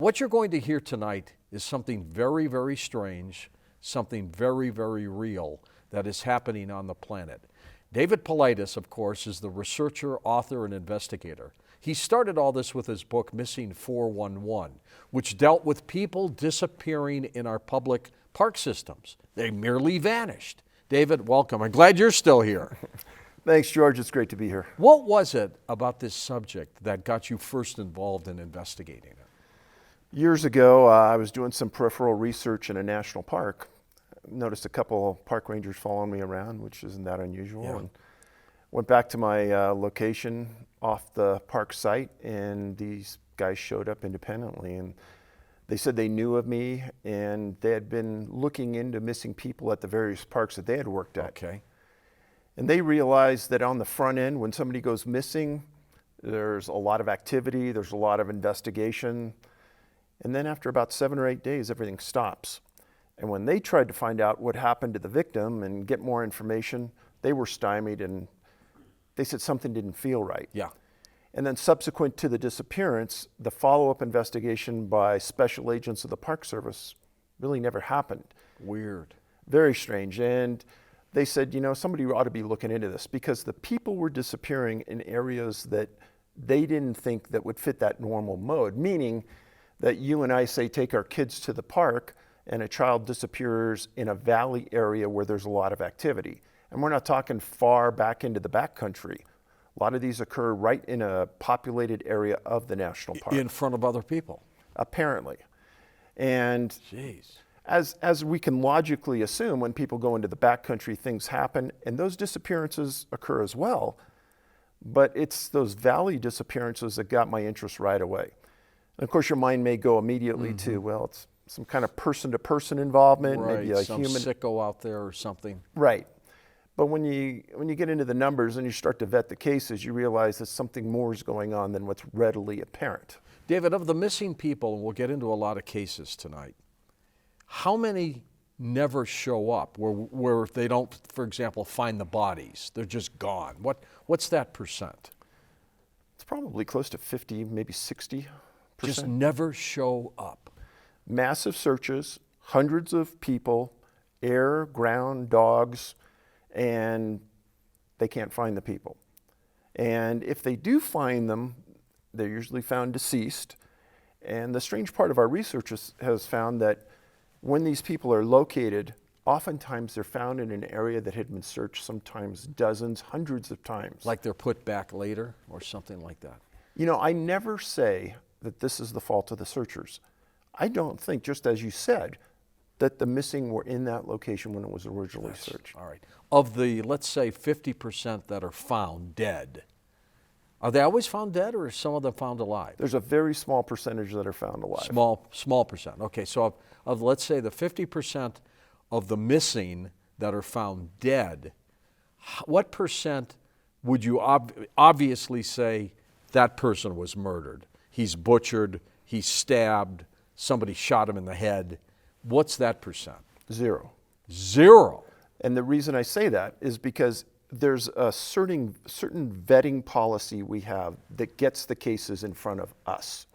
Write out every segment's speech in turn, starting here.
What you're going to hear tonight is something very, very strange, something very, very real that is happening on the planet. David Paulides, of course, is the researcher, author, and investigator. He started all this with his book, Missing 411, which dealt with people disappearing in our public park systems. They merely vanished. David, welcome. I'm glad you're still here. Thanks, George. It's great to be here. What was it about this subject that got you first involved in investigating it? Years ago, I was doing some peripheral research in a national park. Noticed a couple park rangers following me around, which isn't that unusual. Yeah. And went back to my location off the park site, and these guys showed up independently. And they said they knew of me, and they had been looking into missing people at the various parks that they had worked at. Okay. And they realized that on the front end, when somebody goes missing, there's a lot of activity, there's a lot of investigation. And then after about 7 or 8 days, everything stops. And when they tried to find out what happened to the victim and get more information, they were stymied, and they said something didn't feel right. Yeah. And then subsequent to the disappearance, the follow-up investigation by special agents of the Park Service really never happened. Weird. Very strange. And they said, you know, somebody ought to be looking into this, because the people were disappearing in areas that they didn't think that would fit that normal mode, meaning that you and I say take our kids to the park and a child disappears in a valley area where there's a lot of activity. And we're not talking far back into the backcountry. A lot of these occur right in a populated area of the national park. In front of other people. Apparently. And Jeez. as we can logically assume, when people go into the backcountry, things happen, and those disappearances occur as well. But it's those valley disappearances that got my interest right away. And of course, your mind may go immediately to, well, it's some kind of person-to-person involvement, Right, maybe a some human sicko out there or something. Right. But when you get into the numbers and you start to vet the cases, you realize that something more is going on than what's readily apparent. David, of the missing people, and we'll get into a lot of cases tonight, how many never show up where they don't, for example, find the bodies? They're just gone. What's that percent? It's probably close to 50, maybe 60%. Just never show up. Massive searches, hundreds of people, air, ground, dogs, and they can't find the people. And if they do find them, they're usually found deceased. And the strange part of our research has found that when these people are located, oftentimes they're found in an area that had been searched sometimes dozens, hundreds of times. Like they're put back later or something like that. You know, I never say that this is the fault of the searchers. I don't think, just as you said, that the missing were in that location when it was originally searched. All right. Of the, let's say, 50% that are found dead, are they always found dead, or are some of them found alive? There's a very small percentage that are found alive. Small percent. Okay, so of let's say the 50% of the missing that are found dead, what percent would you obviously say that person was murdered? He's butchered, he's stabbed, somebody shot him in the head. What's that percent? 0. 0. And the reason I say that is because there's a certain vetting policy we have that gets the cases in front of us.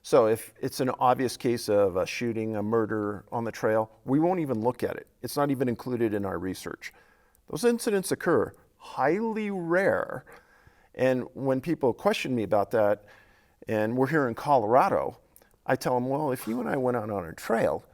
So if it's an obvious case of a shooting, a murder on the trail, we won't even look at it. It's not even included in our research. Those incidents occur, highly rare. And when people question me about that, and we're here in Colorado, I tell them, well, if you and I went out on a trail,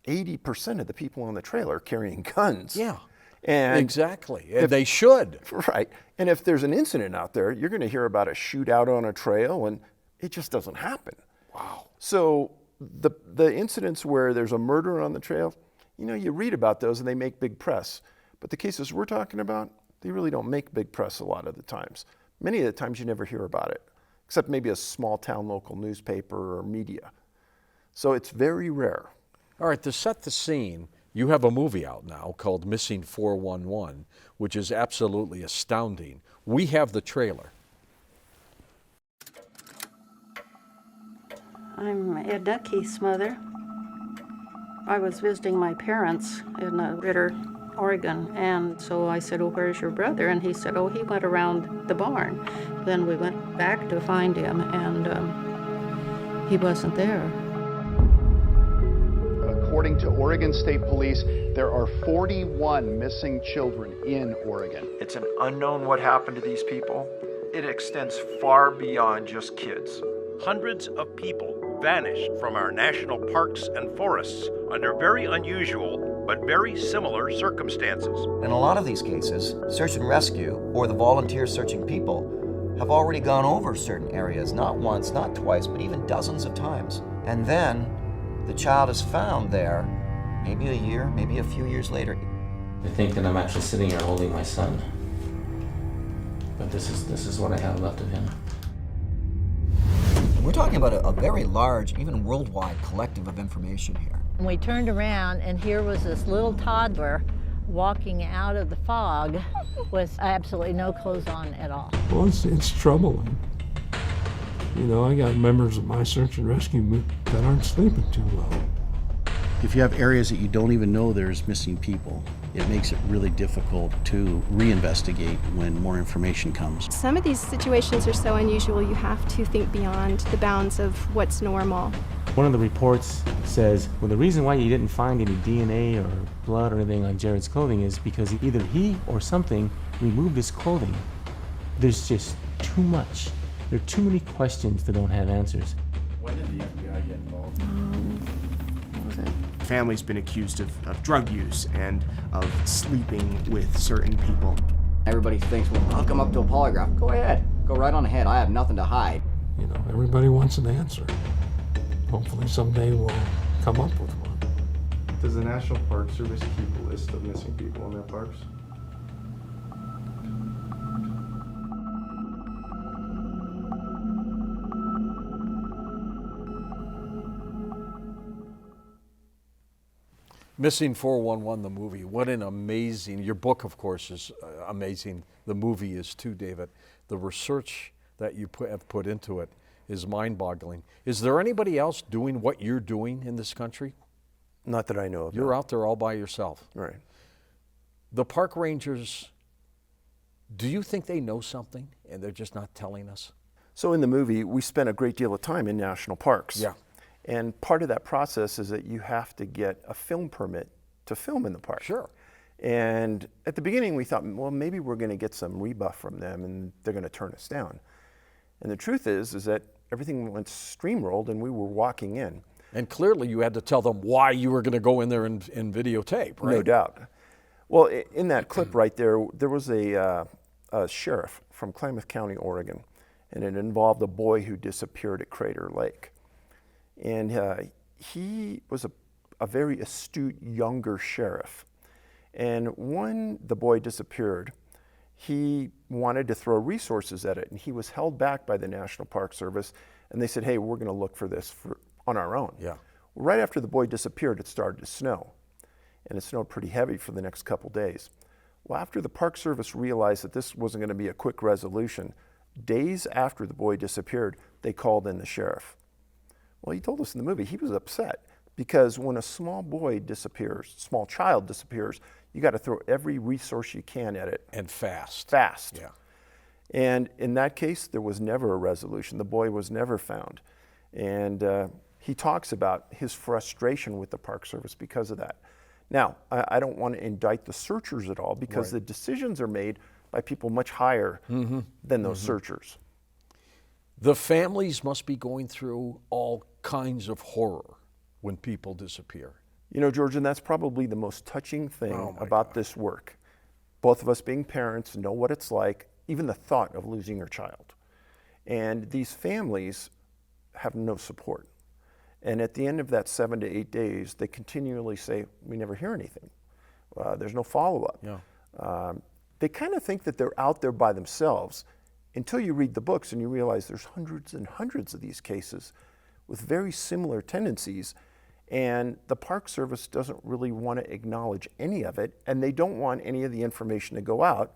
80% of the people on the trail are carrying guns. Yeah, and exactly. And they should. Right. And if there's an incident out there, you're going to hear about a shootout on a trail, and it just doesn't happen. Wow. So the incidents where there's a murder on the trail, you know, you read about those and they make big press. But the cases we're talking about, they really don't make big press a lot of the times. Many of the times you never hear about it, except maybe a small town local newspaper or media. So it's very rare. All right, to set the scene, you have a movie out now called Missing 411, which is absolutely astounding. We have the trailer. I'm Edna, Keith's mother. I was visiting my parents in Ritter, Oregon, and so I said, "Oh, where's your brother?" And he said, "Oh, he went around the barn." Then we went back to find him, and he wasn't there. according to Oregon State Police, there are 41 missing children in Oregon. It's an unknown what happened to these people. It extends far beyond just kids. Hundreds of people vanished from our national parks and forests under very unusual but very similar circumstances. In a lot of these cases, search and rescue, or the volunteers searching people, have already gone over certain areas, not once, not twice, but even dozens of times. And then the child is found there, maybe a year, maybe a few years later. I think that I'm actually sitting here holding my son. But this is what I have left of him. We're talking about a very large, even worldwide collective of information here. And we turned around, and here was this little toddler walking out of the fog with absolutely no clothes on at all. Well, it's troubling. You know, I got members of my search and rescue that aren't sleeping too well. If you have areas that you don't even know there's missing people, it makes it really difficult to reinvestigate when more information comes. Some of these situations are so unusual you have to think beyond the bounds of what's normal. One of the reports says, well, the reason why you didn't find any DNA or blood or anything on Jared's clothing is because either he or something removed his clothing. There's just too much. There are too many questions that don't have answers. When did the FBI get involved? What was it? Family's been accused of drug use and of sleeping with certain people. Everybody thinks, well, I'll come up to a polygraph. Go ahead. Go right on ahead. I have nothing to hide. You know, everybody wants an answer. Hopefully someday we'll come up with one. Does the National Park Service keep a list of missing people in their parks? Missing 411, the movie. What an amazing, your book, of course, is amazing. The movie is too, David. The research that you have put into it is mind-boggling. Is there anybody else doing what you're doing in this country? Not that I know of. You're out there all by yourself. Right. The park rangers, do you think they know something and they're just not telling us? So in the movie, we spent a great deal of time in national parks. Yeah. And part of that process is that you have to get a film permit to film in the park. Sure. And at the beginning we thought, well, maybe we're going to get some rebuff from them and they're going to turn us down. And the truth is that everything went steamrolled and we were walking in. And clearly you had to tell them why you were going to go in there and videotape, right? No doubt. Well, in that clip right there, there was a sheriff from Klamath County, Oregon, and it involved a boy who disappeared at Crater Lake. And he was a very astute younger sheriff. And when the boy disappeared, he wanted to throw resources at it, and he was held back by the National Park Service, and they said, hey, we're going to look for this on our own. Yeah. Well, right after the boy disappeared, it started to snow, and it snowed pretty heavy for the next couple days. Well, after the Park Service realized that this wasn't going to be a quick resolution, days after the boy disappeared, they called in the sheriff. Well, he told us in the movie he was upset because when a small boy disappears, small child disappears, you got to throw every resource you can at it. And fast. Fast. Yeah. And in that case, there was never a resolution. The boy was never found. And he talks about his frustration with the Park Service because of that. Now, I don't want to indict the searchers at all because the decisions are made by people much higher than those searchers. The families must be going through all kinds of horror when people disappear. You know, George, and that's probably the most touching thing about this work. Both of us being parents know what it's like, even the thought of losing your child. And these families have no support. And at the end of that 7 to 8 days, they continually say, we never hear anything. There's no follow-up. Yeah. They kind of think that they're out there by themselves until you read the books and you realize there's hundreds and hundreds of these cases with very similar tendencies. And the Park Service doesn't really want to acknowledge any of it, and they don't want any of the information to go out.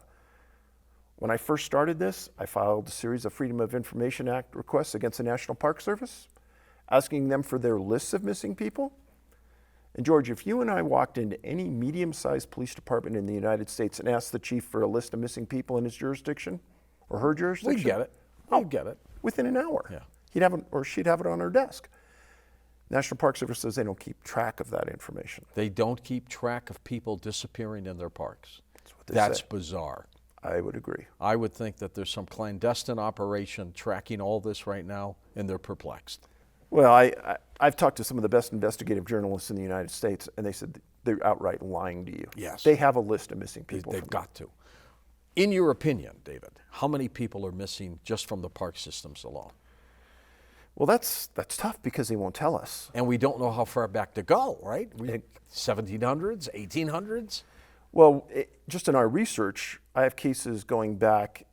When I first started this, I filed a series of Freedom of Information Act requests against the National Park Service, asking them for their lists of missing people. And George, if you and I walked into any medium-sized police department in the United States and asked the chief for a list of missing people in his jurisdiction or her jurisdiction, We'd get it. We'd get it. Within an hour. Yeah. He'd have it, or she'd have it on her desk. National Park Service says they don't keep track of that information. They don't keep track of people disappearing in their parks. That's what they That's say. bizarre. I would agree. I would think that there's some clandestine operation tracking all this right now, and they're perplexed. Well, I've talked to some of the best investigative journalists in the United States, and they said they're outright lying to you. Yes. They have a list of missing people. They've got to. In your opinion, David, how many people are missing just from the park systems alone? Well, that's tough because they won't tell us. And we don't know how far back to go, right? 1700s, 1800s? Well, just in our research, I have cases going back,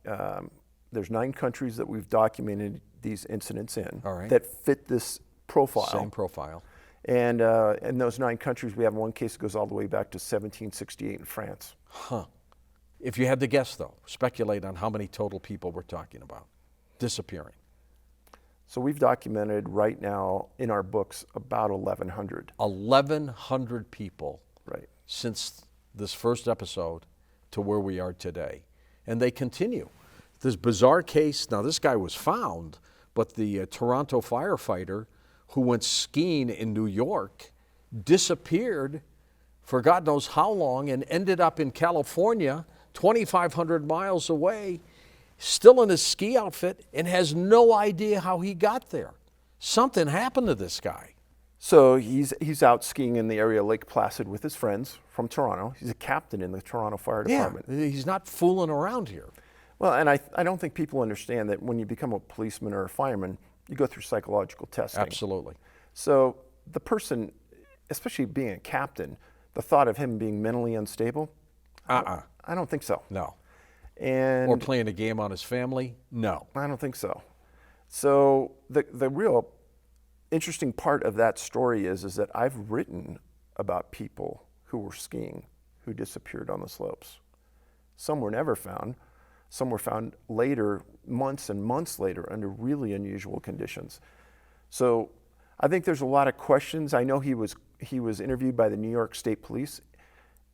there's 9 countries that we've documented these incidents in that fit this profile. Same profile. And in those 9 countries, we have one case that goes all the way back to 1768 in France. Huh. If you had to guess, though, speculate on how many total people we're talking about disappearing. So we've documented right now in our books about 1,100. 1,100 people right. since this first episode to where we are today. And they continue. This bizarre case, now this guy was found, but the Toronto firefighter who went skiing in New York disappeared for God knows how long and ended up in California, 2,500 miles away, still in his ski outfit, and has no idea how he got there. Something happened to this guy. So he's out skiing in the area of Lake Placid with his friends from Toronto. He's a captain in the Toronto Fire Department. Yeah, he's not fooling around here. Well, and I don't think people understand that when you become a policeman or a fireman, you go through psychological testing. Absolutely. So the person, especially being a captain, the thought of him being mentally unstable, I don't think so. No. And or playing a game on his family? No. I don't think so. So the real interesting part of that story is that I've written about people who were skiing who disappeared on the slopes. Some were never found. Some were found later, months and months later, under really unusual conditions. So I think there's a lot of questions. I know he was interviewed by the New York State Police,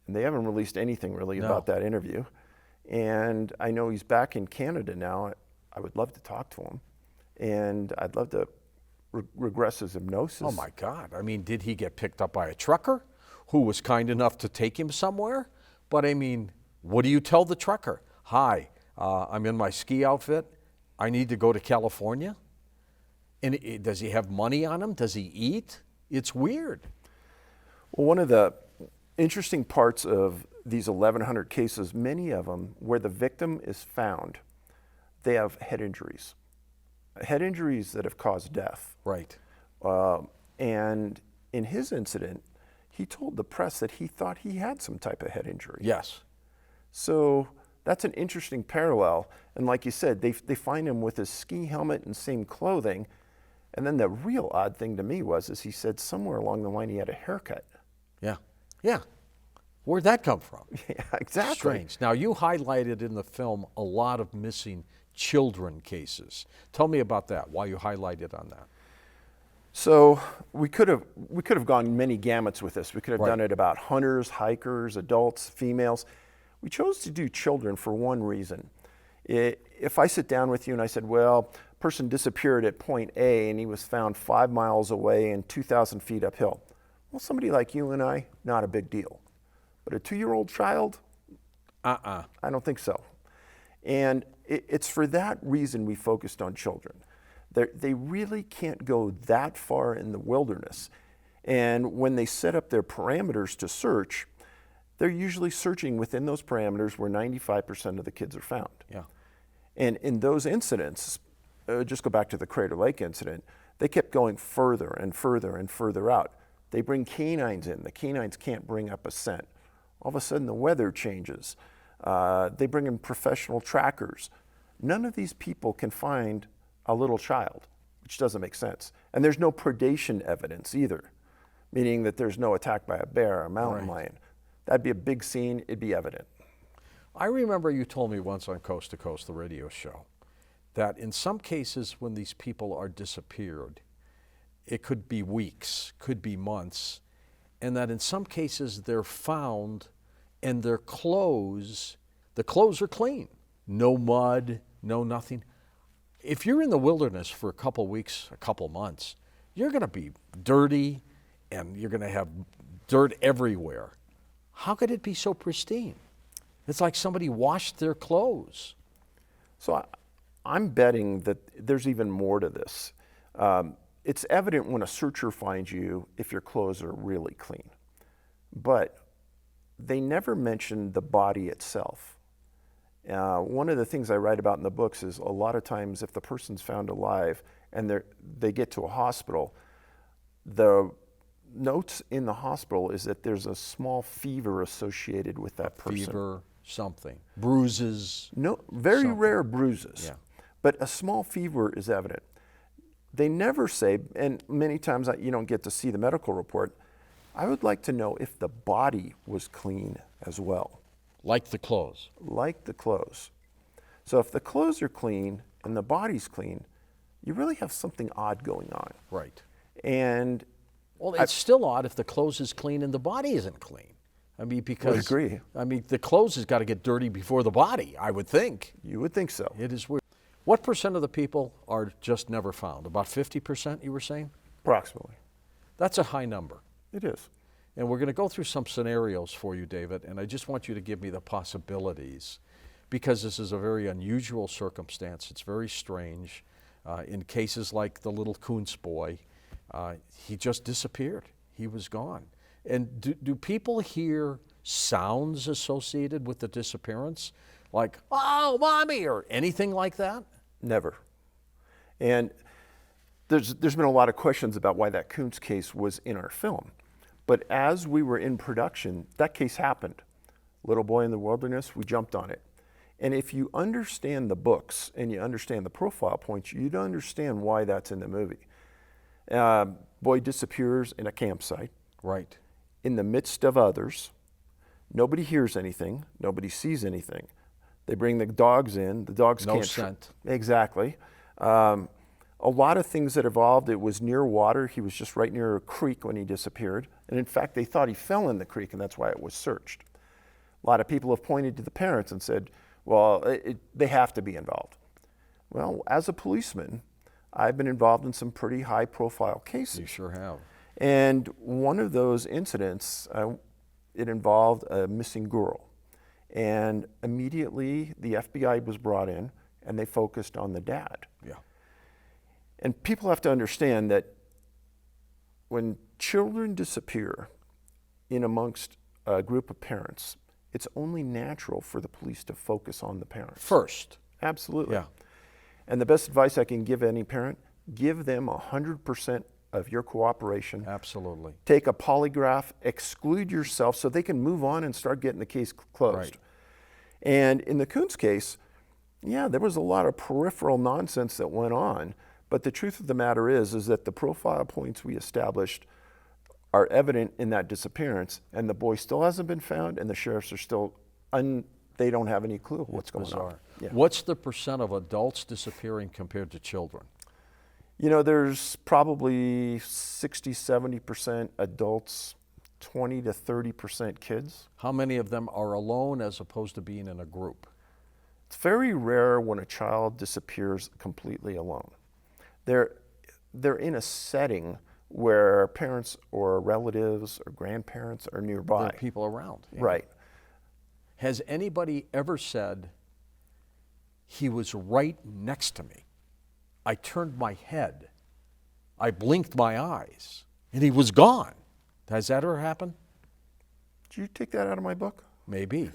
and they haven't released anything really about that interview. And I know he's back in Canada now. I would love to talk to him, and I'd love to regress his hypnosis. Oh my God. I mean, did he get picked up by a trucker who was kind enough to take him somewhere? But I mean, what do you tell the trucker? Hi, I'm in my ski outfit. I need to go to California. And does he have money on him? Does he eat? It's weird. Well, one of the interesting parts of these 1,100 cases, many of them where the victim is found, they have head injuries that have caused death. Right. And in his incident, he told the press that he thought he had some type of head injury. Yes. So that's an interesting parallel. And like you said, they find him with his ski helmet and same clothing. And then the real odd thing to me is he said somewhere along the line he had a haircut. Yeah. Yeah. Where'd that come from? Yeah, exactly. Strange. Now, you highlighted in the film a lot of missing children cases. Tell me about that, why you highlighted on that. So we could have gone many gamuts with this. We could have done it about hunters, hikers, adults, females. We chose to do children for one reason. If I sit down with you and I said, well, a person disappeared at point A and he was found 5 miles away and 2,000 feet uphill. Well, somebody like you and I, not a big deal. But a 2-year-old child? I don't think so. And it's for that reason we focused on children. They really can't go that far in the wilderness. And when they set up their parameters to search, they're usually searching within those parameters where 95% of the kids are found. Yeah. And in those incidents, just go back to the Crater Lake incident, they kept going further and further and further out. They bring canines in. The canines can't bring up a scent. All of a sudden, the weather changes. They bring in professional trackers. None of these people can find a little child, which doesn't make sense. And there's no predation evidence either, meaning that there's no attack by a bear or a mountain lion. That'd be a big scene. It'd be evident. I remember you told me once on Coast to Coast, the radio show, that in some cases when these people are disappeared, it could be weeks, could be months, and that in some cases they're found and the clothes are clean. No mud, no nothing. If you're in the wilderness for a couple weeks, a couple months, you're going to be dirty and you're going to have dirt everywhere. How could it be so pristine? It's like somebody washed their clothes. So I'm betting that there's even more to this. It's evident when a searcher finds you if your clothes are really clean. But they never mention the body itself. One of the things I write about in the books is a lot of times if the person's found alive and they get to a hospital, the notes in the hospital is that there's a small fever associated with that person. Fever, something. Bruises. No, very something. rare bruises. Yeah. But a small fever is evident. They never say, and many times you don't get to see the medical report, I would like to know if the body was clean as well. Like the clothes. Like the clothes. So if the clothes are clean and the body's clean, you really have something odd going on. Right. And well, it's still odd if the clothes is clean and the body isn't clean. I mean, because I agree. I mean, the clothes has got to get dirty before the body, I would think. You would think so. It is weird. What percent of the people are just never found? About 50%, you were saying? Approximately. That's a high number. It is. And we're going to go through some scenarios for you, David, and I just want you to give me the possibilities because this is a very unusual circumstance. It's very strange. In cases like the little Kuntz boy, he just disappeared. He was gone. And do people hear sounds associated with the disappearance? Like, oh, mommy, or anything like that? Never. And there's been a lot of questions about why that Kuntz case was in our film. But as we were in production, that case happened. Little Boy in the Wilderness, we jumped on it. And if you understand the books and you understand the profile points, you'd understand why that's in the movie. Boy disappears in a campsite. Right. In the midst of others. Nobody hears anything. Nobody sees anything. They bring the dogs in. The dogs no can't. scent. Exactly. A lot of things that evolved. It was near water. He was just right near a creek when he disappeared. And in fact, they thought he fell in the creek, and that's why it was searched. A lot of people have pointed to the parents and said, well, they have to be involved. Well, as a policeman, I've been involved in some pretty high-profile cases. You sure have. And one of those incidents, it involved a missing girl. And immediately, the FBI was brought in, and they focused on the dad. Yeah. And people have to understand that when children disappear in amongst a group of parents, it's only natural for the police to focus on the parents. First. Absolutely. Yeah. And the best advice I can give any parent, give them 100% of your cooperation. Absolutely. Take a polygraph, exclude yourself so they can move on and start getting the case closed. Right. And in the Kuntz case, yeah, there was a lot of peripheral nonsense that went on. But the truth of the matter is that the profile points we established are evident in that disappearance, and the boy still hasn't been found, and the sheriffs are still, they don't have any clue what's going on. Yeah. What's the percent of adults disappearing compared to children? You know, there's probably 60, 70% adults, 20 to 30% kids. How many of them are alone as opposed to being in a group? It's very rare when a child disappears completely alone. They're in a setting where parents or relatives or grandparents are nearby. There are people around. Yeah. Right. Has anybody ever said, he was right next to me? I turned my head, I blinked my eyes, and he was gone. Has that ever happened? Did you take that out of my book? Maybe.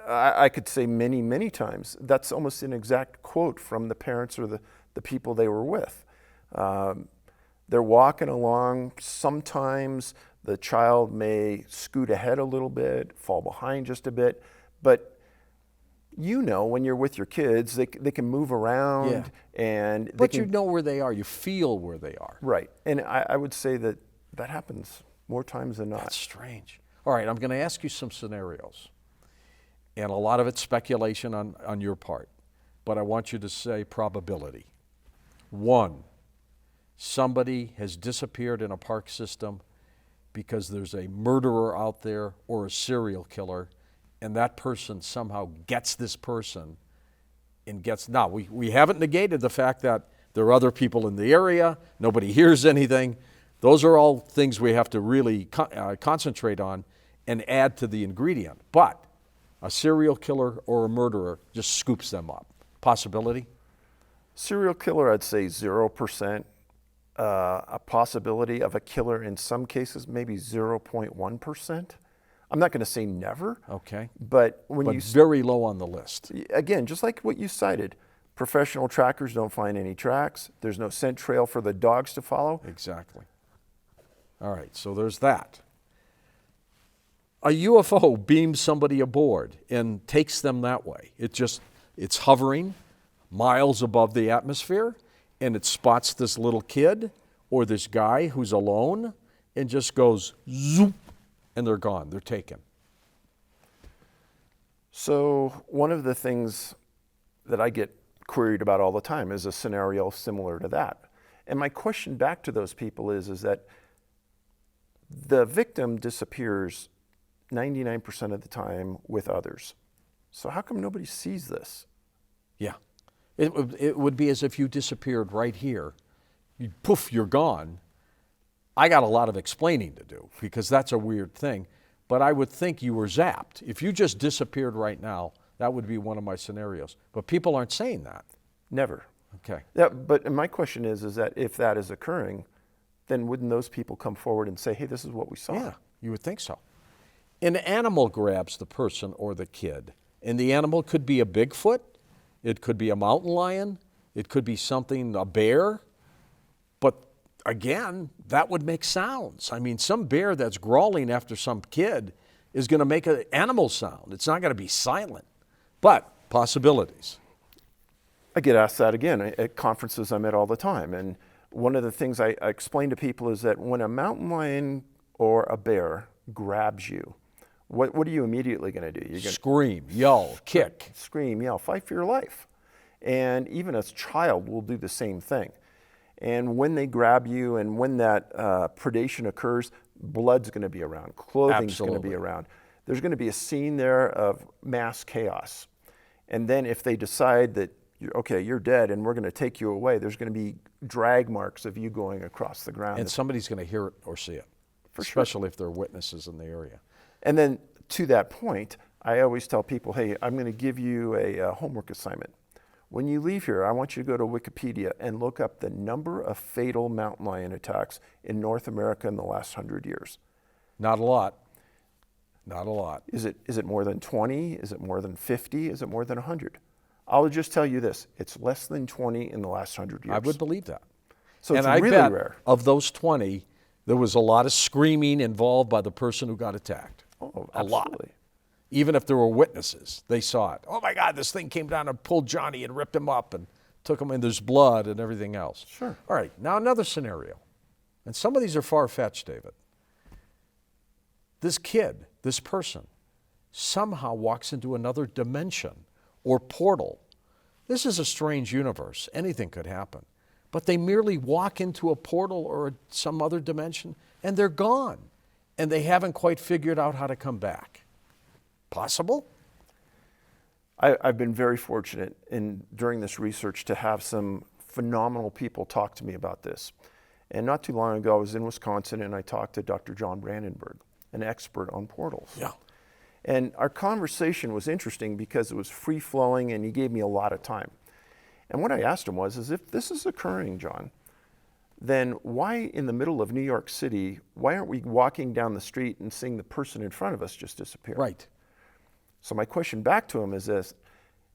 I could say many, many times. That's almost an exact quote from the parents or the people they were with. They're walking along. Sometimes the child may scoot ahead a little bit, fall behind just a bit, but you know when you're with your kids, they can move around. Yeah. And but you know where they are. You feel where they are. Right. And I would say that happens more times than not. That's strange. All right, I'm going to ask you some scenarios. And a lot of it's speculation on your part. But I want you to say probability. 1, somebody has disappeared in a park system because there's a murderer out there or a serial killer, and that person somehow gets this person and gets... Now, we haven't negated the fact that There are other people in the area. Nobody hears anything. Those are all things we have to really concentrate on and add to the ingredient. But a serial killer or a murderer just scoops them up. Possibility? Serial killer, I'd say 0%. A possibility of a killer in some cases, maybe 0.1%. I'm not going to say never. Okay. But very low on the list. Again, just like what you cited, professional trackers don't find any tracks. There's no scent trail for the dogs to follow. Exactly. All right, so there's that. A UFO beams somebody aboard and takes them that way. It's hovering miles above the atmosphere, and it spots this little kid or this guy who's alone and just goes zoop, and they're gone. They're taken. So one of the things that I get queried about all the time is a scenario similar to that. And my question back to those people is that the victim disappears 99% of the time with others. So how come nobody sees this? Yeah. It would be as if you disappeared right here. Poof, you're gone. I got a lot of explaining to do because that's a weird thing. But I would think you were zapped. If you just disappeared right now, that would be one of my scenarios. But people aren't saying that. Never. Okay. Yeah, but my question is that if that is occurring, then wouldn't those people come forward and say, hey, this is what we saw? Yeah, you would think so. An animal grabs the person or the kid, and the animal could be a Bigfoot, it could be a mountain lion, it could be something, a bear, but again, that would make sounds. I mean, some bear that's growling after some kid is going to make an animal sound. It's not going to be silent, but possibilities. I get asked that again at conferences I'm at all the time, and one of the things I explain to people is that when a mountain lion or a bear grabs you, what are you immediately going to do? You're going to scream, yell, kick. Scream, yell, fight for your life. And even a child will do the same thing. And when they grab you and when that predation occurs, blood's going to be around, clothing's going to be around. There's going to be a scene there of mass chaos. And then if they decide that, okay, you're dead and we're going to take you away, there's going to be drag marks of you going across the ground. And somebody's going to hear it or see it, especially if there are witnesses in the area. And then to that point, I always tell people, hey, I'm going to give you a homework assignment. When you leave here, I want you to go to Wikipedia and look up the number of fatal mountain lion attacks in North America in the last 100 years. Not a lot. Not a lot. Is it more than 20? Is it more than 50? Is it more than 100? I'll just tell you this, it's less than 20 in the last 100 years. I would believe that. So and it's really bet rare. Of those 20, there was a lot of screaming involved by the person who got attacked. Oh, a lot. Even if there were witnesses, they saw it. Oh my God, this thing came down and pulled Johnny and ripped him up and took him, and there's blood and everything else. Sure. All right, now another scenario. And some of these are far-fetched, David. This kid, this person, somehow walks into another dimension or portal. This is a strange universe. Anything could happen. But they merely walk into a portal or some other dimension, and they're gone. And they haven't quite figured out how to come back. Possible? I've been very fortunate during this research to have some phenomenal people talk to me about this. And not too long ago, I was in Wisconsin and I talked to Dr. John Brandenburg, an expert on portals. Yeah. And our conversation was interesting because it was free-flowing and he gave me a lot of time. And what I asked him was, if this is occurring, John, then why in the middle of New York City, why aren't we walking down the street and seeing the person in front of us just disappear? Right. So my question back to him is this,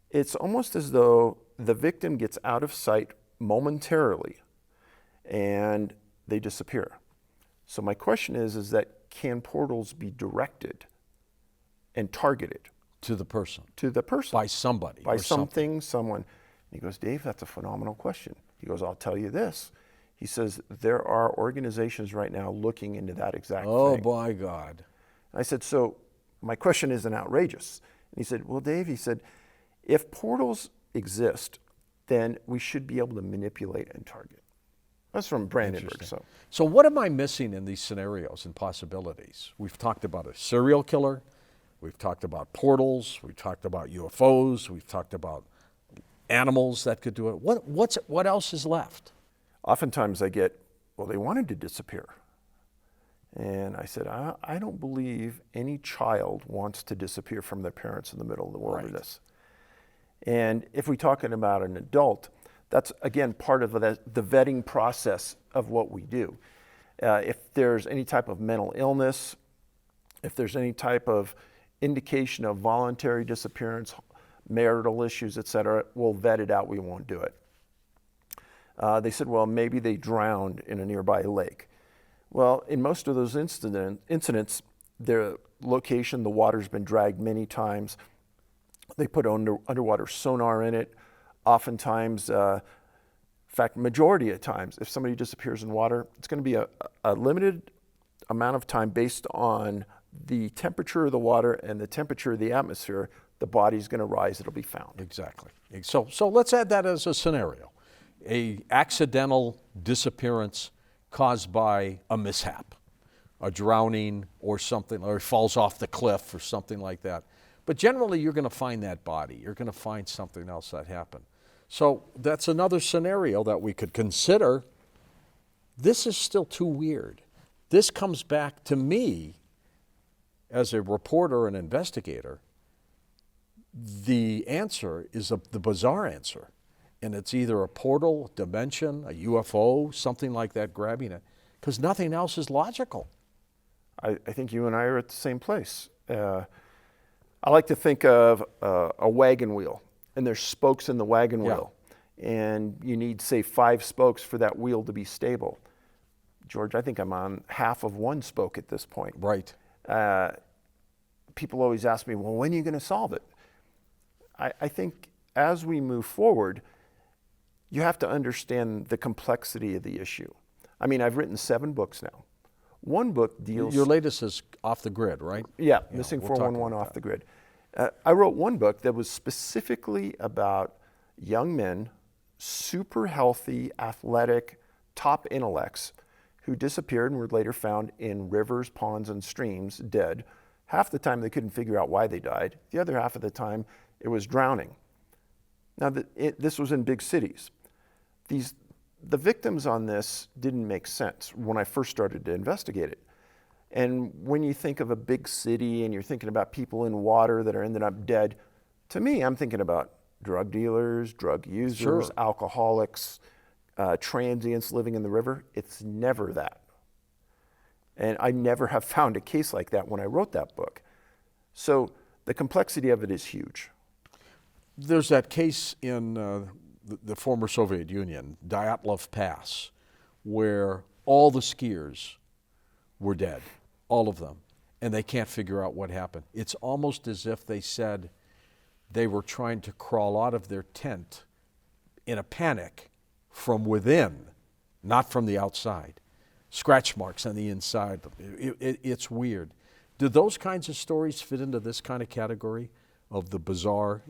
it's almost as though the victim gets out of sight momentarily and they disappear. So my question is that can portals be directed and targeted? To the person. To the person. By somebody. By or something, someone. And he goes, Dave, that's a phenomenal question. He goes, I'll tell you this. He says, there are organizations right now looking into that exact thing. Oh, my God. I said, so my question isn't outrageous. And he said, well, Dave, he said, if portals exist, then we should be able to manipulate and target. That's from Brandenburg. So what am I missing in these scenarios and possibilities? We've talked about a serial killer. We've talked about portals. We've talked about UFOs. We've talked about animals that could do it. What else is left? Oftentimes I get, well, they wanted to disappear. And I said, I don't believe any child wants to disappear from their parents in the middle of the wilderness. Right. And if we're talking about an adult, that's, again, part of the vetting process of what we do. If there's any type of mental illness, if there's any type of indication of voluntary disappearance, marital issues, et cetera, we'll vet it out, we won't do it. They said, well, maybe they drowned in a nearby lake. Well, in most of those incidents, their location, the water's been dragged many times. They put underwater sonar in it. Oftentimes, in fact, majority of times, if somebody disappears in water, it's going to be a limited amount of time based on the temperature of the water and the temperature of the atmosphere. The body's going to rise, it'll be found. Exactly. So let's add that as a scenario. A accidental disappearance caused by a mishap, a drowning or something, or falls off the cliff or something like that. But generally, you're going to find that body. You're going to find something else that happened. So that's another scenario that we could consider. This is still too weird. This comes back to me as a reporter and investigator. The answer is the bizarre answer. And it's either a portal, dimension, a UFO, something like that grabbing it, because nothing else is logical. I think you and I are at the same place. I like to think of a wagon wheel, and there's spokes in the wagon wheel. And you need, say, 5 spokes for that wheel to be stable. George, I think I'm on half of one spoke at this point. Right. People always ask me, well, when are you going to solve it? I think as we move forward, you have to understand the complexity of the issue. I mean, I've written 7 books now. One book deals... Your latest is Off the Grid, right? Yeah, Missing 411 Off the Grid. I wrote one book that was specifically about young men, super healthy, athletic, top intellects, who disappeared and were later found in rivers, ponds, and streams, dead. Half the time they couldn't figure out why they died. The other half of the time it was drowning. Now, this was in big cities. The victims on this didn't make sense when I first started to investigate it. And when you think of a big city and you're thinking about people in water that are ended up dead, to me, I'm thinking about drug dealers, drug users, alcoholics, transients living in the river. It's never that. And I never have found a case like that when I wrote that book. So the complexity of it is huge. There's that case in the former Soviet Union, Dyatlov Pass, where all the skiers were dead, all of them, and they can't figure out what happened. It's almost as if they said they were trying to crawl out of their tent in a panic from within, not from the outside. Scratch marks on the inside. It's weird. Do those kinds of stories fit into this kind of category of the bizarre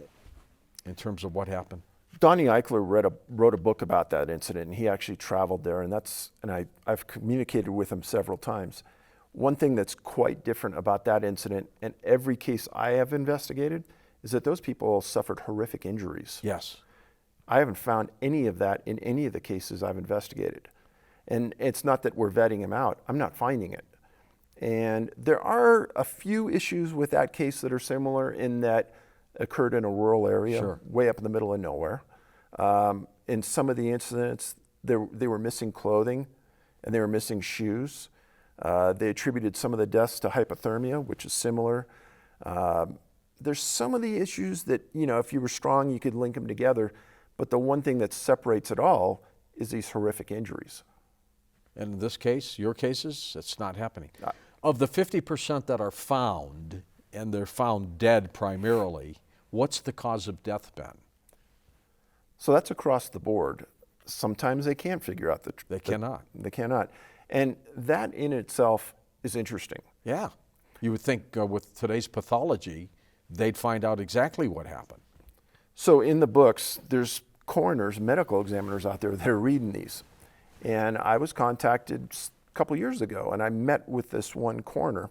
in terms of what happened? Donnie Eichler wrote a book about that incident, and he actually traveled there, and I've communicated with him several times. One thing that's quite different about that incident and every case I have investigated is that those people suffered horrific injuries. Yes. I haven't found any of that in any of the cases I've investigated. And it's not that we're vetting them out. I'm not finding it. And there are a few issues with that case that are similar in that occurred in a rural area, way up in the middle of nowhere. In some of the incidents, they were missing clothing and they were missing shoes. They attributed some of the deaths to hypothermia, which is similar. There's some of the issues that, if you were strong, you could link them together. But the one thing that separates it all is these horrific injuries. And in this case, your cases, it's not happening. Of the 50% that are found, and they're found dead primarily, what's the cause of death been? So that's across the board. Sometimes they can't figure out They cannot. They cannot. And that in itself is interesting. Yeah. You would think with today's pathology, they'd find out exactly what happened. So in the books, there's coroners, medical examiners out there that are reading these. And I was contacted a couple years ago, and I met with this one coroner,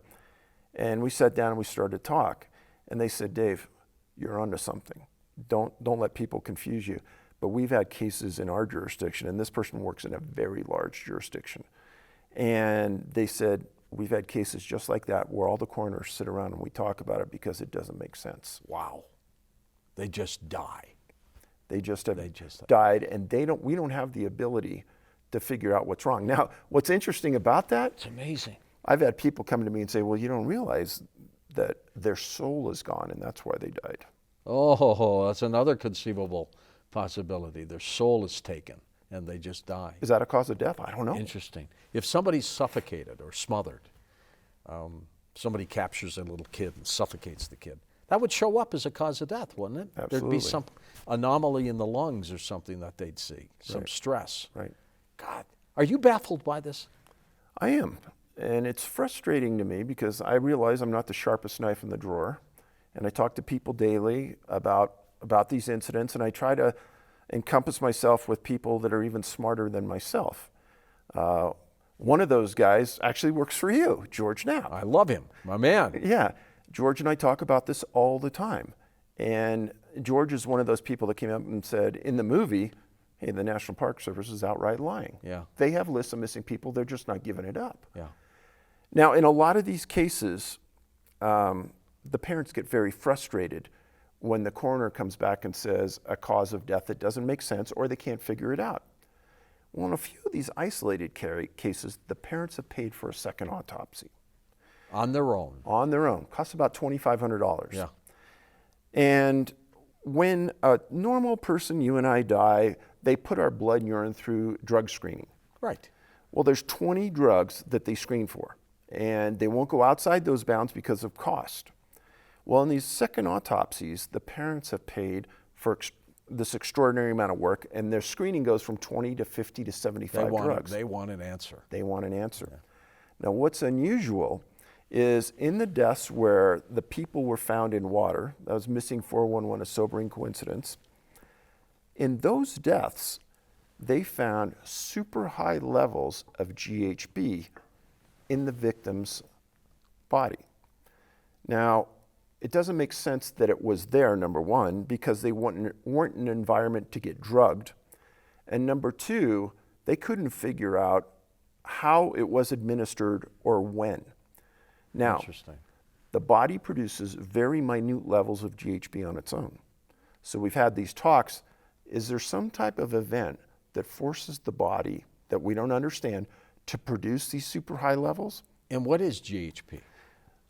and we sat down and we started to talk. And they said, Dave, you're onto something. don't let people confuse you. But we've had cases in our jurisdiction, and this person works in a very large jurisdiction. And they said, we've had cases just like that where all the coroners sit around and we talk about it because it doesn't make sense. Wow. They just die. They just have died, and we don't have the ability to figure out what's wrong. Now, what's interesting about that? It's amazing. I've had people come to me and say, well, you don't realize that their soul is gone and that's why they died. Oh, that's another conceivable possibility. Their soul is taken and they just die. Is that a cause of death? I don't know. Interesting. If somebody's suffocated or smothered, somebody captures a little kid and suffocates the kid, that would show up as a cause of death, wouldn't it? Absolutely. There'd be some anomaly in the lungs or something that they'd see, some stress. Right. God, are you baffled by this? I am. And it's frustrating to me because I realize I'm not the sharpest knife in the drawer. And I talk to people daily about these incidents, and I try to encompass myself with people that are even smarter than myself. One of those guys actually works for you, George Knapp. I love him, my man. Yeah, George and I talk about this all the time. And George is one of those people that came up and said, in the movie, hey, the National Park Service is outright lying. Yeah. They have lists of missing people, they're just not giving it up. Yeah. Now, in a lot of these cases, the parents get very frustrated when the coroner comes back and says a cause of death that doesn't make sense or they can't figure it out. Well, in a few of these isolated cases, the parents have paid for a second autopsy. On their own? On their own. Costs about $2,500. Yeah. And when a normal person, you and I, die, they put our blood and urine through drug screening. Right. Well, there's 20 drugs that they screen for, and they won't go outside those bounds because of cost. Well, in these second autopsies, the parents have paid for this extraordinary amount of work, and their screening goes from 20 to 50 to 75 drugs. They want an answer. They want an answer. Yeah. Now, what's unusual is in the deaths where the people were found in water, that was missing 411, a sobering coincidence, in those deaths, they found super high levels of GHB in the victim's body. Now, it doesn't make sense that it was there, number one, because they weren't in an environment to get drugged. And number two, they couldn't figure out how it was administered or when. Now, the body produces very minute levels of GHB on its own. So we've had these talks. Is there some type of event that forces the body that we don't understand to produce these super high levels? And what is GHB?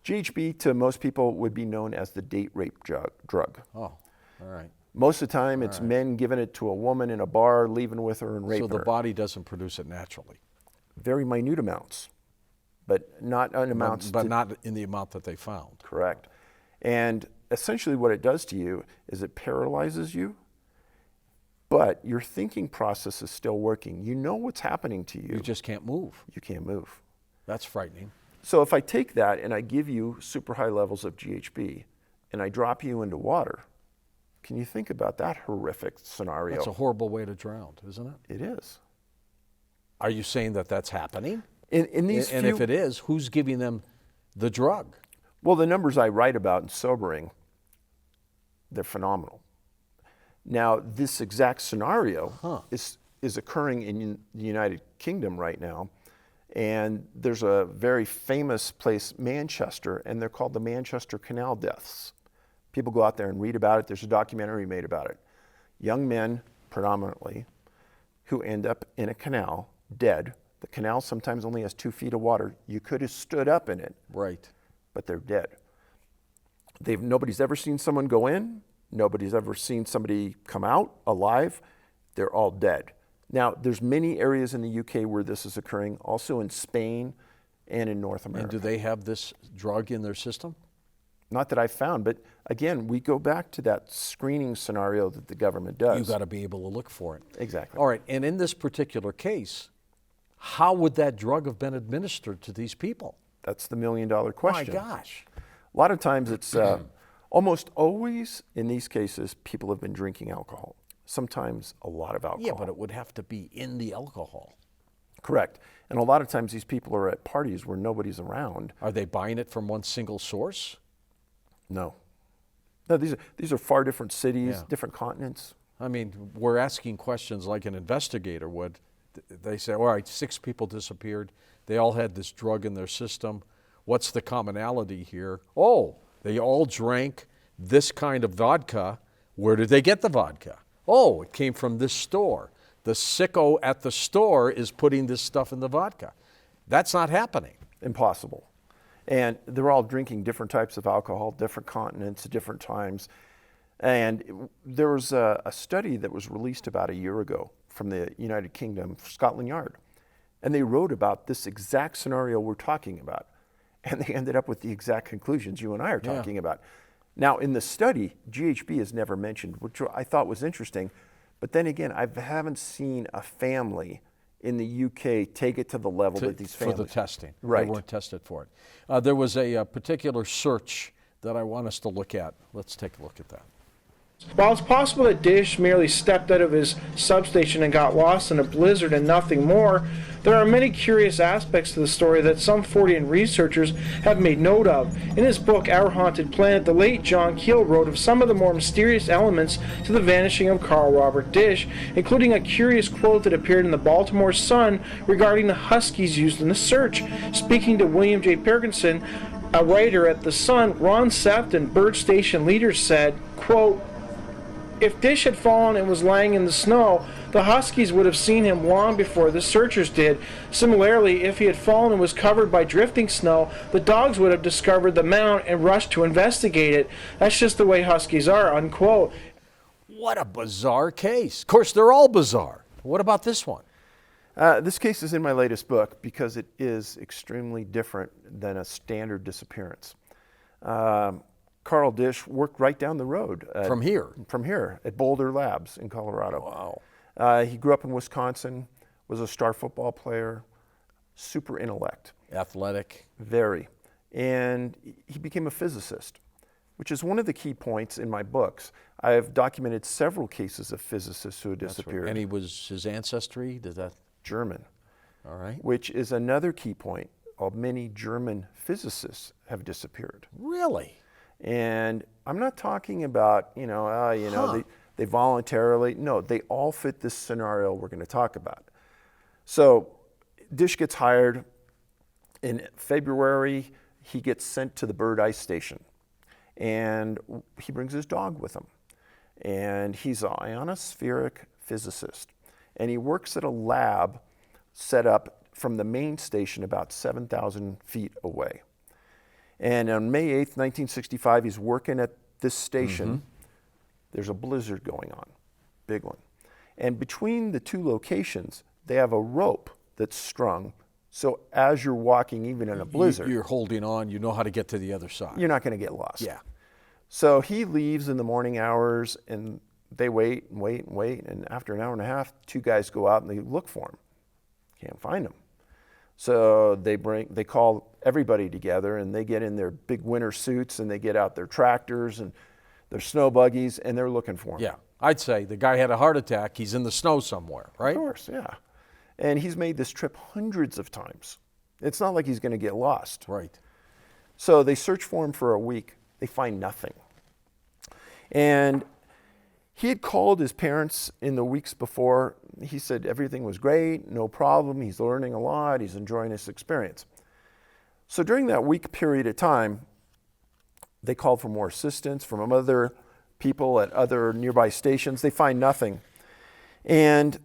GHB to most people would be known as the date rape drug. Oh, all right. Most of the time it's men giving it to a woman in a bar, leaving with her and raping her. So the body doesn't produce it naturally? Very minute amounts, but not in amounts. But not in the amount that they found. Correct. And essentially what it does to you is it paralyzes you, but your thinking process is still working. You know what's happening to you. You just can't move. You can't move. That's frightening. So if I take that and I give you super high levels of GHB and I drop you into water, can you think about that horrific scenario? That's a horrible way to drown, isn't it? It is. Are you saying that that's happening? In these and if it is, who's giving them the drug? Well, the numbers I write about in sobering, they're phenomenal. Now, this exact scenario is occurring in the United Kingdom right now. And there's a very famous place, Manchester, and they're called the Manchester Canal deaths. People go out there and read about it. There's a documentary made about it. Young men, predominantly, who end up in a canal, dead. The canal sometimes only has 2 feet of water. You could have stood up in it. Right. But they're dead. Nobody's ever seen someone go in. Nobody's ever seen somebody come out alive. They're all dead. Now, there's many areas in the UK where this is occurring, also in Spain and in North America. And do they have this drug in their system? Not that I've found, but again, we go back to that screening scenario that the government does. You've got to be able to look for it. Exactly. All right, and in this particular case, how would that drug have been administered to these people? That's the million-dollar question. My gosh. A lot of times it's, almost always in these cases, people have been drinking alcohol. Sometimes a lot of alcohol. Yeah, but it would have to be in the alcohol. Correct. And a lot of times these people are at parties where nobody's around. Are they buying it from one single source? No. No, these are far different cities, Yeah. different continents. I mean, we're asking questions like an investigator would. They say, all right, 6 people disappeared. They all had this drug in their system. What's the commonality here? Oh, they all drank this kind of vodka. Where did they get the vodka? Oh, it came from this store. The sicko at the store is putting this stuff in the vodka. That's not happening. Impossible. And they're all drinking different types of alcohol, different continents, different times. And there was a study that was released about a year ago from the United Kingdom, Scotland Yard. And they wrote about this exact scenario we're talking about. And they ended up with the exact conclusions you and I are talking about. Now, in the study, GHB is never mentioned, which I thought was interesting. But then again, I haven't seen a family in the UK take it to the level that these families... For the testing. Right. They weren't tested for it. There was a particular search that I want us to look at. Let's take a look at that. While it's possible that Dish merely stepped out of his substation and got lost in a blizzard and nothing more, there are many curious aspects to the story that some Fortean researchers have made note of. In his book, Our Haunted Planet, the late John Keel wrote of some of the more mysterious elements to the vanishing of Carl Robert Dish, including a curious quote that appeared in the Baltimore Sun regarding the huskies used in the search. Speaking to William J. Perkinson, a writer at the Sun, Ron Sefton, bird station leader, said, quote, "If Dish had fallen and was lying in the snow, the huskies would have seen him long before the searchers did. Similarly, if he had fallen and was covered by drifting snow, the dogs would have discovered the mound and rushed to investigate it. That's just the way huskies are," unquote. What a bizarre case. Of course, they're all bizarre. What about this one? This case is in my latest book because it is extremely different than a standard disappearance. Carl Dish worked right down the road. From here? From here, at Boulder Labs in Colorado. Wow. He grew up in Wisconsin, was a star football player, super intellect. Athletic. Very. And he became a physicist, which is one of the key points in my books. I have documented several cases of physicists who had disappeared. And his ancestry, does that? German. All right. Which is another key point. Many German physicists have disappeared. Really? And I'm not talking about, they voluntarily, no, they all fit this scenario we're going to talk about. So Dish gets hired. In February, he gets sent to the Bird Ice Station. And he brings his dog with him. And he's an ionospheric physicist. And he works at a lab set up from the main station about 7,000 feet away. And on May 8th, 1965, he's working at this station. Mm-hmm. There's a blizzard going on, big one. And between the two locations, they have a rope that's strung. So as you're walking, even in a blizzard, you're holding on, you know how to get to the other side. You're not going to get lost. Yeah. So he leaves in the morning hours, and they wait and wait and wait. And after an hour and a half, 2 guys go out and they look for him. Can't find him. So they call everybody together, and they get in their big winter suits, and they get out their tractors and their snow buggies, and they're looking for him. Yeah, I'd say the guy had a heart attack. He's in the snow somewhere, right? Of course, yeah. And he's made this trip hundreds of times. It's not like he's going to get lost. Right. So they search for him for a week. They find nothing. And he had called his parents in the weeks before. He said everything was great, no problem. He's learning a lot. He's enjoying this experience. So during that week period of time, they called for more assistance from other people at other nearby stations. They find nothing. And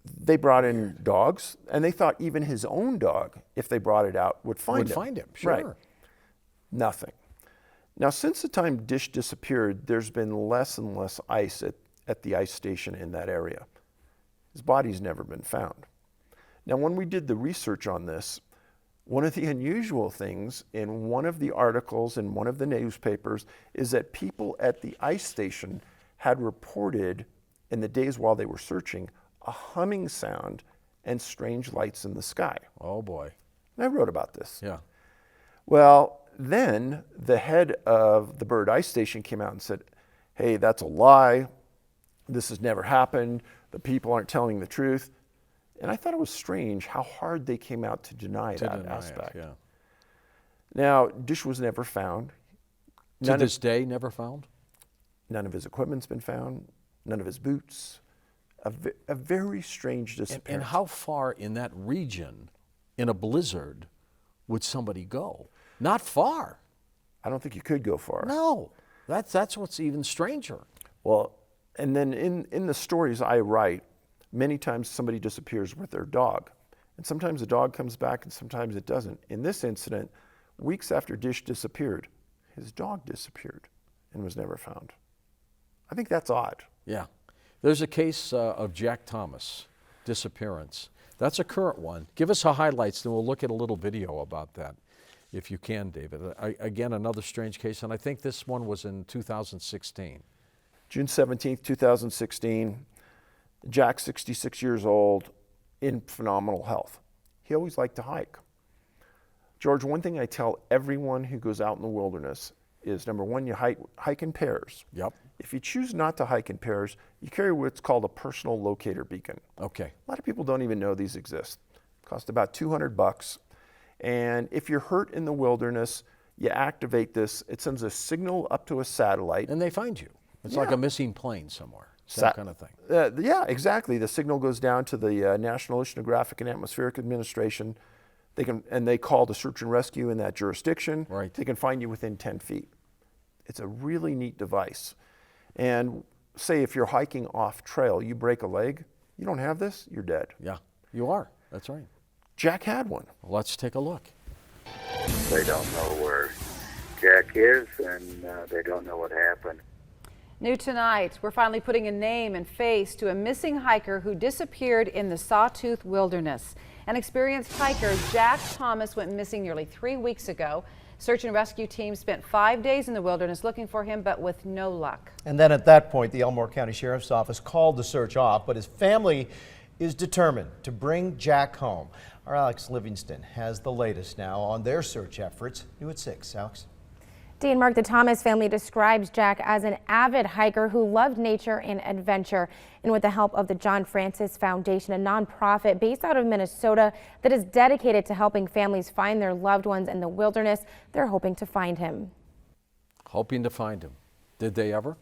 they brought in dogs, and they thought even his own dog, if they brought it out, would find him. Sure. Right. Nothing. Now, since the time Dish disappeared, there's been less and less ice at the ice station in that area. His body's never been found. Now, when we did the research on this, one of the unusual things in one of the articles in one of the newspapers is that people at the ice station had reported in the days while they were searching a humming sound and strange lights in the sky. Oh boy. And I wrote about this. Yeah. Well, then the head of the Bird Ice Station came out and said, hey, that's a lie. This has never happened. The people aren't telling the truth. And I thought it was strange how hard they came out to deny that aspect. Yeah. Now, Dish was never found. To this day, never found? None of his equipment's been found, none of his boots. A very strange disappearance. And how far in that region, in a blizzard, would somebody go? Not far. I don't think you could go far. No, that's what's even stranger. Well, and then in the stories I write, many times somebody disappears with their dog. And sometimes the dog comes back and sometimes it doesn't. In this incident, weeks after Dish disappeared, his dog disappeared and was never found. I think that's odd. Yeah. There's a case of Jack Thomas disappearance. That's a current one. Give us the highlights, then we'll look at a little video about that, if you can, David. Again, another strange case, and I think this one was in 2016. June 17th, 2016, Jack, 66 years old, in phenomenal health. He always liked to hike. George, one thing I tell everyone who goes out in the wilderness is, number one, you hike in pairs. Yep. If you choose not to hike in pairs, you carry what's called a personal locator beacon. Okay. A lot of people don't even know these exist. Cost about $200. And if you're hurt in the wilderness, you activate this. It sends a signal up to a satellite. And they find you. It's like a missing plane somewhere. That kind of thing. Yeah, exactly. The signal goes down to the National Oceanographic and Atmospheric Administration. They call the search and rescue in that jurisdiction. Right. They can find you within 10 feet. It's a really neat device. And say if you're hiking off trail, you break a leg, you don't have this, you're dead. Yeah, you are. That's right. Jack had one. Well, let's take a look. They don't know where Jack is, and they don't know what happened. New tonight, we're finally putting a name and face to a missing hiker who disappeared in the Sawtooth Wilderness. An experienced hiker, Jack Thomas, went missing nearly 3 weeks ago. Search and rescue teams spent 5 days in the wilderness looking for him, but with no luck. And then at that point, the Elmore County Sheriff's Office called the search off, but his family is determined to bring Jack home. Our Alex Livingston has the latest now on their search efforts. New at 6. Alex. Dean Mark, the Thomas family describes Jack as an avid hiker who loved nature and adventure. And with the help of the John Francis Foundation, a nonprofit based out of Minnesota that is dedicated to helping families find their loved ones in the wilderness, they're hoping to find him. Hoping to find him. Did they ever?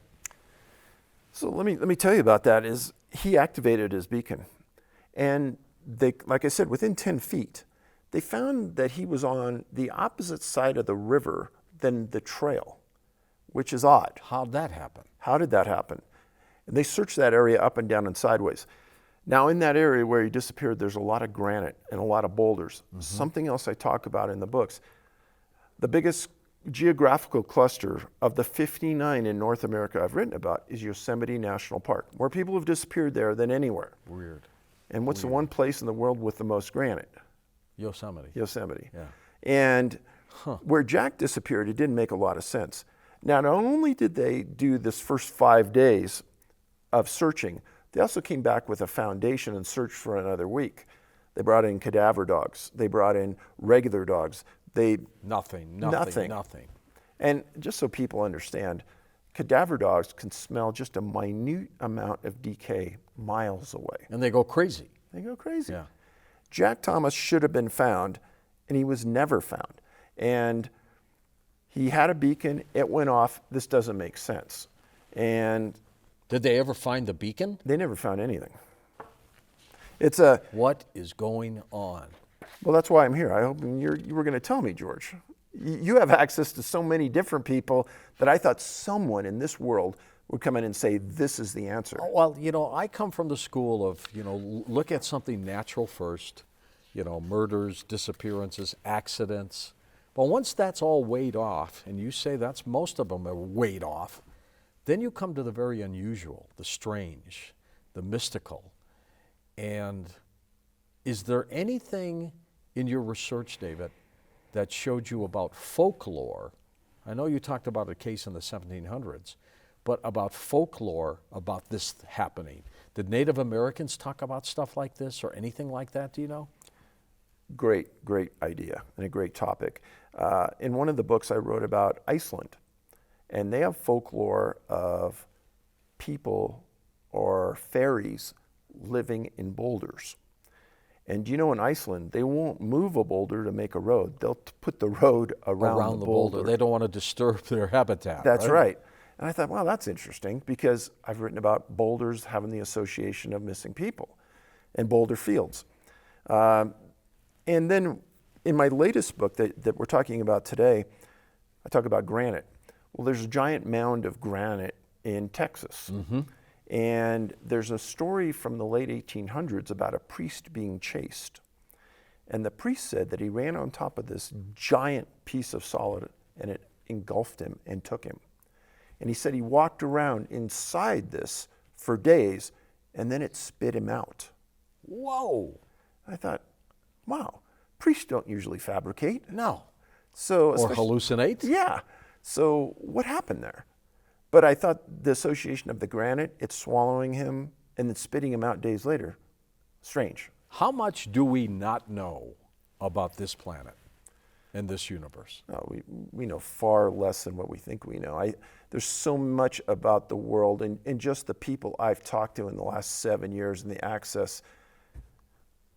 So let me tell you about that. Is he activated his beacon, and they, like I said, within 10 feet, they found that he was on the opposite side of the river than the trail, which is odd. How'd that happen? How did that happen? And they searched that area up and down and sideways. Now in that area where he disappeared, there's a lot of granite and a lot of boulders. Mm-hmm. Something else I talk about in the books. The biggest geographical cluster of the 59 in North America I've written about is Yosemite National Park. More people have disappeared there than anywhere. Weird. And what's the one place in the world with the most granite? Yosemite. Yosemite. Yeah. And where Jack disappeared, it didn't make a lot of sense. Now, not only did they do this first 5 days of searching, they also came back with a foundation and searched for another week. They brought in cadaver dogs. They brought in regular dogs. Nothing. And just so people understand, cadaver dogs can smell just a minute amount of decay miles away. And they go crazy. They go crazy. Yeah. Jack Thomas should have been found, and he was never found. And he had a beacon, it went off, this doesn't make sense. And did they ever find the beacon? They never found anything. What is going on? Well, that's why I'm here. I hope you were going to tell me, George. You have access to so many different people that I thought someone in this world would come in and say, this is the answer. Well, I come from the school of, look at something natural first, murders, disappearances, accidents. But once that's all weighed off, and you say that's most of them are weighed off, then you come to the very unusual, the strange, the mystical. And is there anything in your research, David, that showed you about folklore? I know you talked about a case in the 1700s, but about folklore about this happening. Did Native Americans talk about stuff like this or anything like that, do you know? Great idea and a great topic. In one of the books I wrote about Iceland, and they have folklore of people or fairies living in boulders. And do you know in Iceland, they won't move a boulder to make a road. They'll put the road around the boulder. They don't want to disturb their habitat. That's right. And I thought, well, that's interesting because I've written about boulders having the association of missing people and boulder fields. And then in my latest book that we're talking about today, I talk about granite. Well, there's a giant mound of granite in Texas. And there's a story from the late 1800s about a priest being chased. And the priest said that he ran on top of this giant piece of solid and it engulfed him and took him. And he said he walked around inside this for days and then it spit him out. Whoa. I thought, wow, priests don't usually fabricate. No. So or hallucinate? Yeah. So what happened there? But I thought the association of the granite, it's swallowing him and then spitting him out days later, strange. How much do we not know about this planet and this universe? We know far less than what we think we know. There's so much about the world and just the people I've talked to in the last 7 years and the access.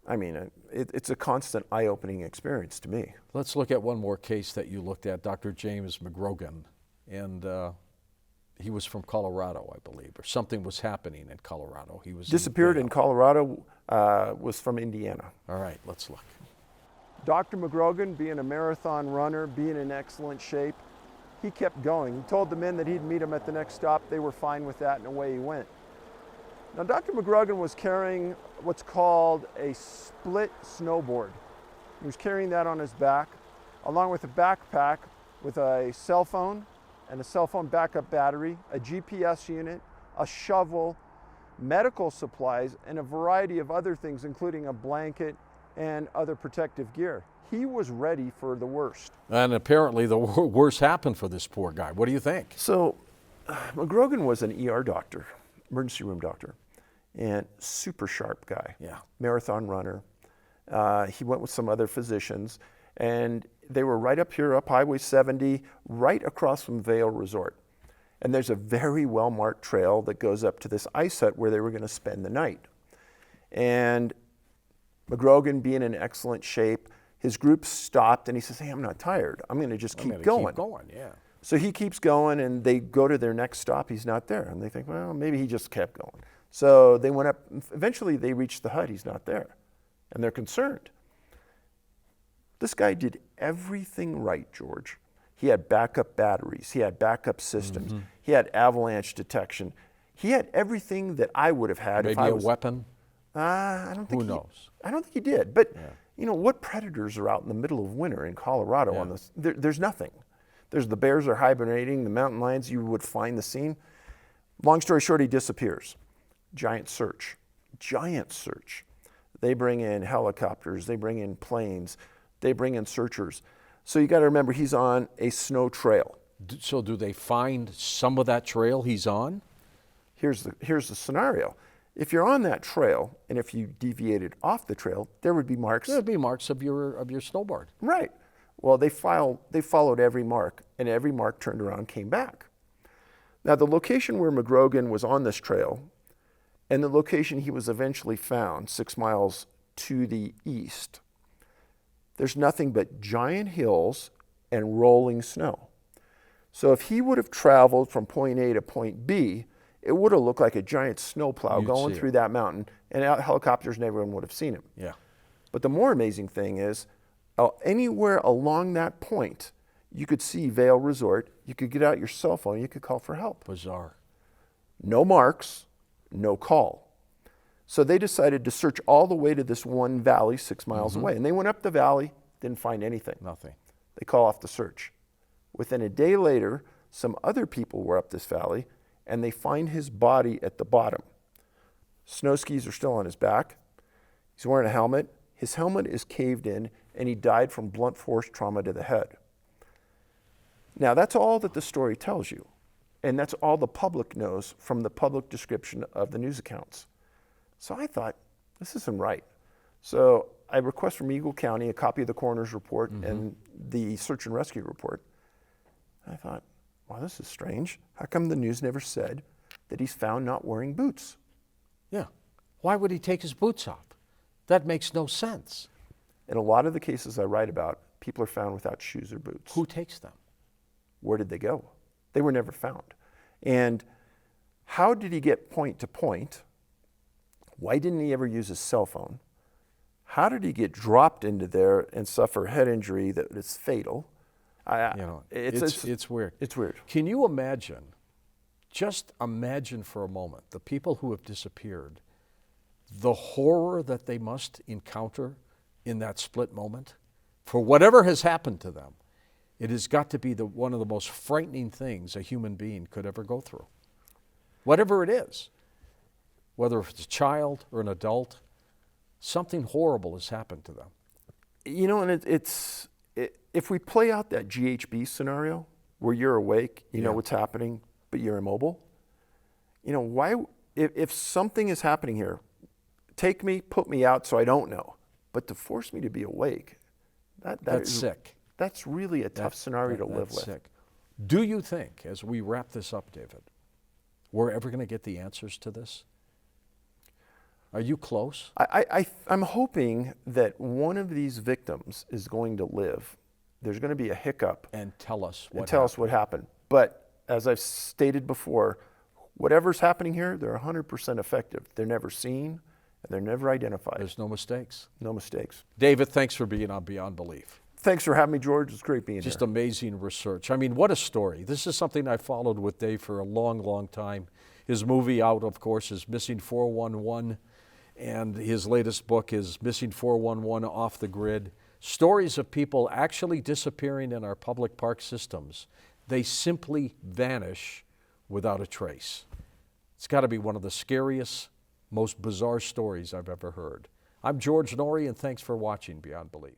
I mean, it's a constant eye-opening experience to me. Let's look at one more case that you looked at, Dr. James McGrogan. And he was from Colorado, I believe, or something was happening in Colorado. He was disappeared in Colorado, was from Indiana. All right, let's look. Dr. McGrogan, being a marathon runner, being in excellent shape, he kept going. He told the men that he'd meet him at the next stop. They were fine with that, and away he went. Now, Dr. McGrogan was carrying what's called a split snowboard. He was carrying that on his back, along with a backpack with a cell phone and a cell phone backup battery, a GPS unit, a shovel, medical supplies, and a variety of other things, including a blanket and other protective gear. He was ready for the worst. And apparently the worst happened for this poor guy. What do you think? So McGrogan was an ER doctor, emergency room doctor, and super sharp guy. Yeah. Marathon runner. He went with some other physicians, and they were right up here, up Highway 70, right across from Vail Resort. And there's a very well-marked trail that goes up to this ice hut where they were going to spend the night. And McGrogan, being in excellent shape, his group stopped, and he says, hey, I'm not tired. I'm going to just keep going. Keep going, yeah. So he keeps going, and they go to their next stop. He's not there. And they think, well, maybe he just kept going. So they went up. Eventually, they reach the hut. He's not there. And they're concerned. This guy did everything right, George. He had backup batteries. He had backup systems. He had avalanche detection. He had everything that I would have had if I was... Maybe a weapon? I don't think Who knows? I don't think he did. But, you know, what predators are out in the middle of winter in Colorado on this? There's nothing. The bears are hibernating, the mountain lions, you would find the scene. Long story short, he disappears. Giant search. They bring in helicopters, they bring in planes, they bring in searchers. So you got to remember, he's on a snow trail. So do they find some of that trail he's on? Here's the scenario. If you're on that trail, and if you deviated off the trail, there would be marks. There would be marks of your snowboard. Right. Well, they followed every mark, and every mark turned around and came back. Now, the location where McGrogan was on this trail, and the location he was eventually found, 6 miles to the east, there's nothing but giant hills and rolling snow. So if he would have traveled from point A to point B, it would have looked like a giant snowplow going through that mountain, and helicopters and everyone would have seen him. Yeah. But the more amazing thing is, anywhere along that point, you could see Vail Resort, you could get out your cell phone, you could call for help. Bizarre. No marks, no call. So they decided to search all the way to this one valley 6 miles away. And they went up the valley, didn't find anything. Nothing. They call off the search. Within a day later, some other people were up this valley, and they find his body at the bottom. Snow skis are still on his back. He's wearing a helmet. His helmet is caved in, and he died from blunt force trauma to the head. Now, that's all that the story tells you, and that's all the public knows from the public description of the news accounts. So I thought, this isn't right. So I request from Eagle County a copy of the coroner's report and the search and rescue report. I thought, wow, this is strange. How come the news never said that he's found not wearing boots? Yeah. Why would he take his boots off? That makes no sense. In a lot of the cases I write about, people are found without shoes or boots. Who takes them? Where did they go? They were never found. And how did he get point to point? Why didn't he ever use his cell phone? How did he get dropped into there and suffer head injury that is fatal? It's weird. It's weird. Can you imagine, just imagine for a moment, the people who have disappeared, the horror that they must encounter in that split moment? For whatever has happened to them, it has got to be one of the most frightening things a human being could ever go through. Whatever it is, whether it's a child or an adult, something horrible has happened to them. You know, and if we play out that GHB scenario where you're awake, you know what's happening, but you're immobile, you know, why, if something is happening here, take me, put me out so I don't know, but to force me to be awake, that's sick. That's really a tough scenario to live with. Sick. Do you think, as we wrap this up, David, we're ever going to get the answers to this? Are you close? I'm hoping that one of these victims is going to live. There's going to be a hiccup. And tell us what happened. But as I've stated before, whatever's happening here, they're 100% effective. They're never seen, and they're never identified. There's no mistakes. No mistakes. David, thanks for being on Beyond Belief. Thanks for having me, George. It's great being here. Just amazing research. I mean, what a story. This is something I followed with Dave for a long, long time. His movie out, of course, is Missing 411, and his latest book is Missing 411 Off the Grid. Stories of people actually disappearing in our public park systems. They simply vanish without a trace. It's got to be one of the scariest, most bizarre stories I've ever heard. I'm George Noory, and thanks for watching Beyond Belief.